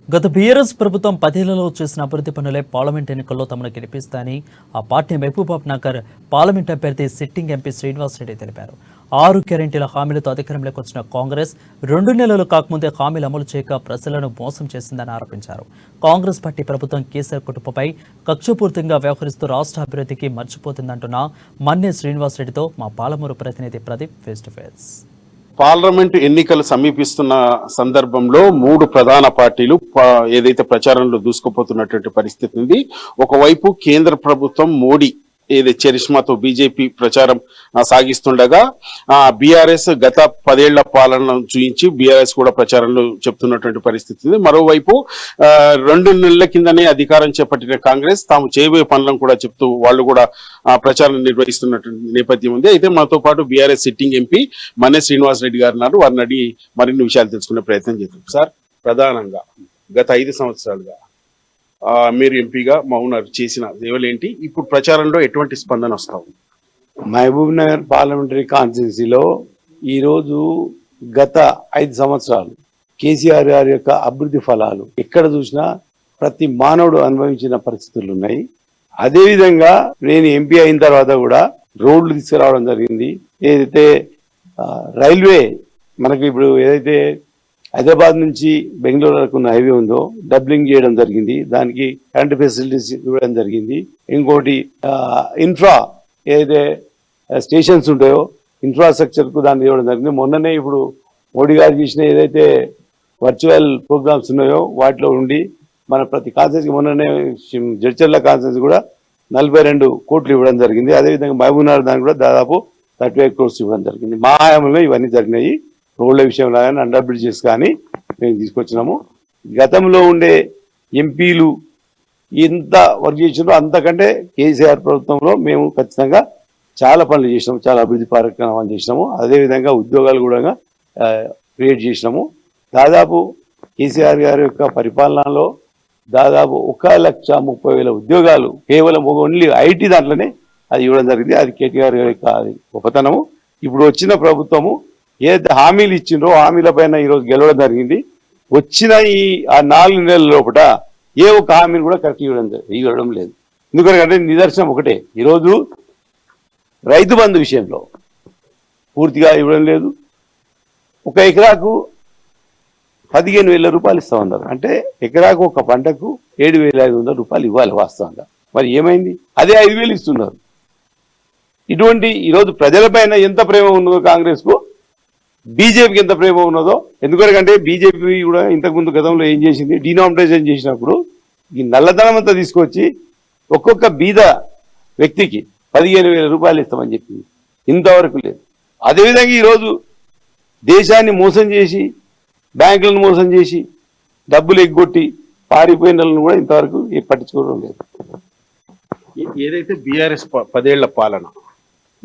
గత బీఆర్ఎస్ ప్రభుత్వం 10 ఏళ్లలో చేసిన అభివృద్ధి పనులే పార్లమెంట్ ఎన్నికల్లో తమను గెలిపిస్తాయని ఆ పార్టీ మహబూబ్ నగర్ పార్లమెంట్ అభ్యర్థి సిట్టింగ్ ఎంపీ శ్రీనివాసరెడ్డి తెలిపారు. 6 గ్యారెంటీల హామీలతో అధికారంలోకి వచ్చిన కాంగ్రెస్ 2 నెలలు కాకముందే హామీలు అమలు చేయక ప్రజలను మోసం చేసిందని ఆరోపించారు. కాంగ్రెస్ పార్టీ ప్రభుత్వం కేసీఆర్ కుటుంబంపై కక్షపూర్తిగా వ్యవహరిస్తూ రాష్ట్ర అభివృద్ధికి మర్చిపోతుందంటున్న మన్నే శ్రీనివాసరెడ్డితో మా పాలమూరు ప్రతినిధి Pradeep face to face. Parliament ఎన్నికలు సమీపిస్తున్న సందర్భంలో 3 ప్రధాన పార్టీలు ఏదైతే ప్రచారంలో దూసుకుపోతున్నటువంటి పరిస్థితి ఉంది. ఒకవైపు కేంద్ర ప్రభుత్వం మోడీ ఏదైతే చరిష్మాతో బీజేపీ ప్రచారం సాగిస్తుండగా బీఆర్ఎస్ గత 10 ఏళ్ల పాలన చూయించి బీఆర్ఎస్ కూడా ప్రచారంలో చెప్తున్నటువంటి పరిస్థితి ఉంది. మరోవైపు 2 నెలల కిందనే అధికారం చేపట్టిన కాంగ్రెస్ తాము చేయబోయే పనులను కూడా చెప్తూ వాళ్ళు కూడా ప్రచారం నిర్వహిస్తున్నటువంటి నేపథ్యం ఉంది. అయితే మనతో పాటు బీఆర్ఎస్ సిట్టింగ్ ఎంపీ మన్నే శ్రీనివాసరెడ్డి గారు ఉన్నారు. వారిని అడిగి మరిన్ని విషయాలు తెలుసుకునే ప్రయత్నం చేద్దాం. సార్, ప్రధానంగా గత 5 సంవత్సరాలుగా మీరు ఎంపీగా మౌనారు చేసిన సేవలేంటి? ఇప్పుడు ప్రచారంలో ఎటువంటి స్పందన వస్తా ఉంది? మహబూబ్ నగర్ పార్లమెంటరీ కాన్స్టిట్యున్సీలో ఈరోజు గత 5 సంవత్సరాలు కేసీఆర్ గారి యొక్క అభివృద్ధి ఫలాలు ఎక్కడ చూసినా ప్రతి మానవుడు అనుభవించిన పరిస్థితులు ఉన్నాయి. అదేవిధంగా నేను ఎంపీ అయిన తర్వాత కూడా రోడ్లు తీసుకురావడం జరిగింది. ఏదైతే రైల్వే మనకి ఇప్పుడు ఏదైతే హైదరాబాద్ నుంచి బెంగళూరు వరకు ఉన్న హైవే ఉందో డబ్లింగ్ చేయడం జరిగింది. దానికి కరెంట్ ఫెసిలిటీస్ ఇవ్వడం జరిగింది. ఇంకోటి ఇన్ఫ్రా ఏదైతే స్టేషన్స్ ఉంటాయో ఇన్ఫ్రాస్ట్రక్చర్ కు దాన్ని ఇవ్వడం జరిగింది. మొన్ననే ఇప్పుడు మోడీ గారు చేసిన ఏదైతే వర్చువల్ ప్రోగ్రామ్స్ ఉన్నాయో వాటిలో ఉండి మన ప్రతి కాన్స్టిట్యూన్సీ మొన్ననే జడ్చర్ల కాన్స్టిట్యూన్సీ కూడా 42 కోట్లు ఇవ్వడం జరిగింది. అదేవిధంగా మహబూబ్ నగర్ దానికి కూడా దాదాపు 35 crores ఇవ్వడం జరిగింది. మా హయాంలో ఇవన్నీ జరిగినాయి. రోడ్ల విషయంలో కానీ అండర్ బ్రిడ్జెస్ కానీ మేము తీసుకొచ్చినాము. గతంలో ఉండే ఎంపీలు ఎంత వర్క్ చేసినారో అంతకంటే కేసీఆర్ ప్రభుత్వంలో మేము ఖచ్చితంగా చాలా పనులు చేసినాము, చాలా అభివృద్ధి కార్యక్రమాలు చేసినాము. అదేవిధంగా ఉద్యోగాలు కూడా క్రియేట్ చేసినాము. దాదాపు కేసీఆర్ గారి యొక్క పరిపాలనలో దాదాపు 1,30,000 ఉద్యోగాలు కేవలం ఓన్లీ ఐటీ దాంట్లోనే అది ఇవ్వడం జరిగింది. అది కేటీఆర్ గారి యొక్క గొప్పతనము. ఇప్పుడు వచ్చిన ప్రభుత్వము ఏదైతే హామీలు ఇచ్చిండ్రో హామీల పైన ఈరోజు గెలవడం జరిగింది. వచ్చిన ఈ 4 నెలల లోపల ఏ ఒక్క హామీని కూడా కరెక్ట్ ఇవ్వడం లేదు. ఎందుకంటే నిదర్శనం ఒకటే, ఈరోజు రైతు బంధు విషయంలో పూర్తిగా ఇవ్వడం లేదు. 1 ఎకరాకు 15,000 రూపాయలు ఇస్తామన్నారు. అంటే ఎకరాకు ఒక పంటకు 7,500 రూపాయలు ఇవ్వాలి వాస్తవంగా. మరి ఏమైంది? అదే 5,000 ఇస్తున్నారు. ఇటువంటి ఈరోజు ప్రజలపైన ఎంత ప్రేమ ఉన్నదో కాంగ్రెస్ కు, బీజేపీకి ఎంత ప్రేమ ఉన్నదో. ఎందుకంటే బీజేపీ కూడా ఇంతకుముందు గతంలో ఏం చేసింది, డినామినేషన్ చేసినప్పుడు ఈ నల్లధనం అంతా తీసుకొచ్చి ఒక్కొక్క బీద వ్యక్తికి 15,000 రూపాయలు ఇస్తామని చెప్పింది. ఇంతవరకు లేదు. అదేవిధంగా ఈరోజు దేశాన్ని మోసం చేసి బ్యాంకులను మోసం చేసి డబ్బులు ఎగ్గొట్టి పారిపోయిన వాళ్ళను కూడా ఇంతవరకు పట్టించుకోవడం లేదు. ఏదైతే బీఆర్ఎస్ 10 ఏళ్ల పాలన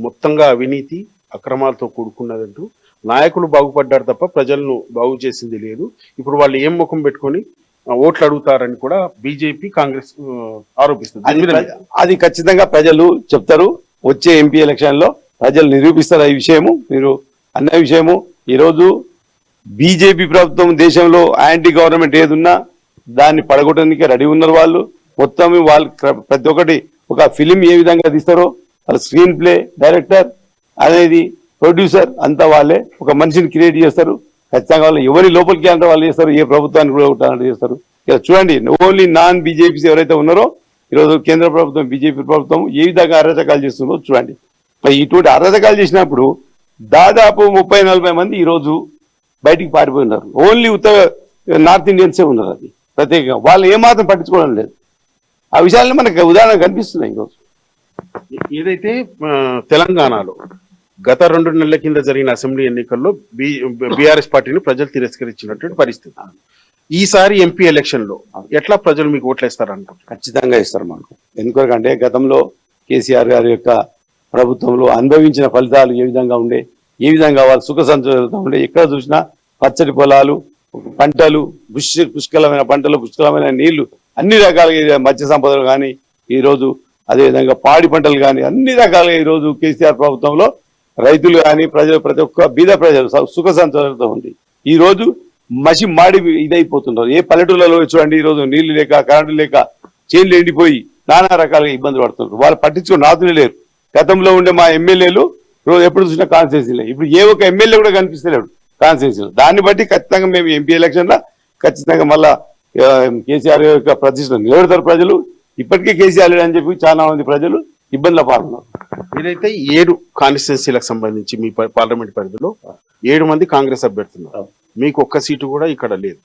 మొత్తంగా అవినీతి అక్రమాలతో కూడుకున్నదంటూ నాయకులు బాగుపడ్డారు తప్ప ప్రజలను బాగు చేసింది లేదు. ఇప్పుడు వాళ్ళు ఏం ముఖం పెట్టుకొని ఓట్లు అడుగుతారని కూడా బీజేపీ కాంగ్రెస్ ఆరోపిస్తుంది. అది ఖచ్చితంగా ప్రజలు చెప్తారు. వచ్చే ఎంపీ ఎలక్షన్ లో ప్రజలు నిరూపిస్తారు ఈ విషయము. మీరు అన్న విషయము, ఈరోజు బీజేపీ ప్రభుత్వం దేశంలో యాంటీ గవర్నమెంట్ ఏదున్నా దాన్ని పడగొట్టడానికి రెడీ ఉన్నారు వాళ్ళు. మొత్తం వాళ్ళు ప్రతి ఒక్కటి ఒక ఫిలిం ఏ విధంగా తీస్తారో వాళ్ళ స్క్రీన్ ప్లే డైరెక్టర్ అనేది ప్రొడ్యూసర్ అంతా వాళ్ళే. ఒక మనిషిని క్రియేట్ చేస్తారు. ఖచ్చితంగా వాళ్ళు ఎవరి లోపలికి అంటే వాళ్ళు చేస్తారు, ఏ ప్రభుత్వాన్ని కూడా చేస్తారు. ఇలా చూడండి, ఓన్లీ నాన్ బీజేపీస్ ఎవరైతే ఉన్నారో ఈరోజు కేంద్ర ప్రభుత్వం బీజేపీ ప్రభుత్వం ఏ విధంగా అరాచకాలు చేస్తుందో చూడండి. ఇటువంటి అరాచకాలు చేసినప్పుడు దాదాపు 30-40 మంది ఈరోజు బయటికి పారిపోయినారు. ఓన్లీ నార్త్ ఇండియన్సే ఉన్నారు. అది ప్రత్యేకంగా వాళ్ళు ఏమాత్రం పట్టించుకోవడం లేదు. ఆ విషయాలను మనకు ఉదాహరణ కనిపిస్తున్నాయి. ఈరోజు ఏదైతే తెలంగాణలో గత 2 నెలల కింద జరిగిన అసెంబ్లీ ఎన్నికల్లో బీఆర్ఎస్ పార్టీని ప్రజలు తిరస్కరించినటువంటి పరిస్థితి. ఈసారి ఎంపీ ఎలక్షన్ లో ఎట్లా ప్రజలు మీకు ఓట్లేస్తారంటారు? ఖచ్చితంగా ఇస్తారు మాకు. ఎందుకంటే గతంలో కేసీఆర్ గారి యొక్క ప్రభుత్వంలో అనుభవించిన ఫలితాలు ఏ విధంగా ఉండే, ఏ విధంగా వాళ్ళు సుఖ సంతోషాలతో ఉండే, ఎక్కడ చూసినా పచ్చడి పొలాలు, పంటలు, పుష్కలమైన పంటలు, పుష్కలమైన నీళ్లు, అన్ని రకాలుగా మత్స్య సంపదలు కానీ ఈరోజు అదేవిధంగా పాడి పంటలు కానీ అన్ని రకాలుగా ఈరోజు కేసీఆర్ ప్రభుత్వంలో రైతులు కానీ ప్రజలు ప్రతి ఒక్క బీద ప్రజలు సుఖ సంతోషాలతో ఉంది. ఈ రోజు మసి మాడి ఇదైపోతున్నారు. ఏ పల్లెటూళ్ళలో చూడండి, ఈ రోజు నీళ్లు లేక కరెంటు లేక చేన్లు ఎండిపోయి నానా రకాలుగా ఇబ్బంది పడుతున్నారు. వాళ్ళు పట్టించుకుని నాతులే లేరు. గతంలో ఉండే మా ఎమ్మెల్యేలు రోజు ఎప్పుడు చూసినా కాన్స్టిట్యూన్సీలే, ఇప్పుడు ఏ ఒక్క ఎమ్మెల్యే కూడా కనిపిస్తలేడు కాన్స్టిట్యూన్సీలో. దాన్ని బట్టి ఖచ్చితంగా మేము ఎంపీ ఎలక్షన్ లో ఖచ్చితంగా మళ్ళా కేసీఆర్ యొక్క ప్రతిష్ట నిలబెడతారు ప్రజలు. ఇప్పటికే కేసీఆర్ అని చెప్పి చాలా మంది ప్రజలు ఇబ్బందులు పాల్గొన్నారు. మీరైతే 7 కాన్స్టిట్యున్సీలకు సంబంధించి మీ పార్లమెంట్ పరిధిలో 7 మంది కాంగ్రెస్ అభ్యర్థులు, మీకు ఒక్క సీటు కూడా ఇక్కడ లేదు.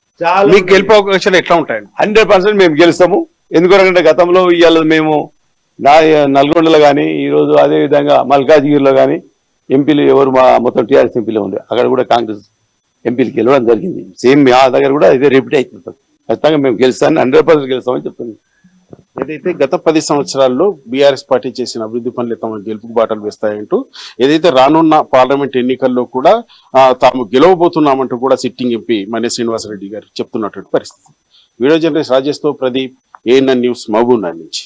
మీకు గెలుపు అవకాశాలు ఎట్లా ఉంటాయండి? 100% మేము గెలుస్తాము. ఎందుకంటే గతంలో ఇవాళ మేము నల్గొండలో కానీ, ఈ రోజు అదే విధంగా మల్కాజ్గిరిలో కానీ ఎంపీలు ఎవరు మా మొత్తం టీఆర్ఎస్ ఎంపీలో ఉండే, అక్కడ కూడా కాంగ్రెస్ ఎంపీలు గెలవడం జరిగింది. సేమ్ మా దగ్గర కూడా ఇదే రిపీట్ అవుతుంది. ఖచ్చితంగా మేము గెలుస్తామని 100% గెలుస్తామని చెప్తుంది. ఏదైతే గత 10 సంవత్సరాల్లో బీఆర్ఎస్ పార్టీ చేసిన అభివృద్ధి పనులు తమ గెలుపుకు బాటలు వేస్తాయంటూ, ఏదైతే రానున్న పార్లమెంట్ ఎన్నికల్లో కూడా తాము గెలవబోతున్నామంటూ కూడా సిట్టింగ్ ఎంపీ మన్య శ్రీనివాసరెడ్డి గారు చెప్తున్నటువంటి పరిస్థితి. వీడియో జర్నలిస్ట్ రాజేష్తో ప్రదీప్, ANN న్యూస్, మహబూబ్నగర్ నుంచి.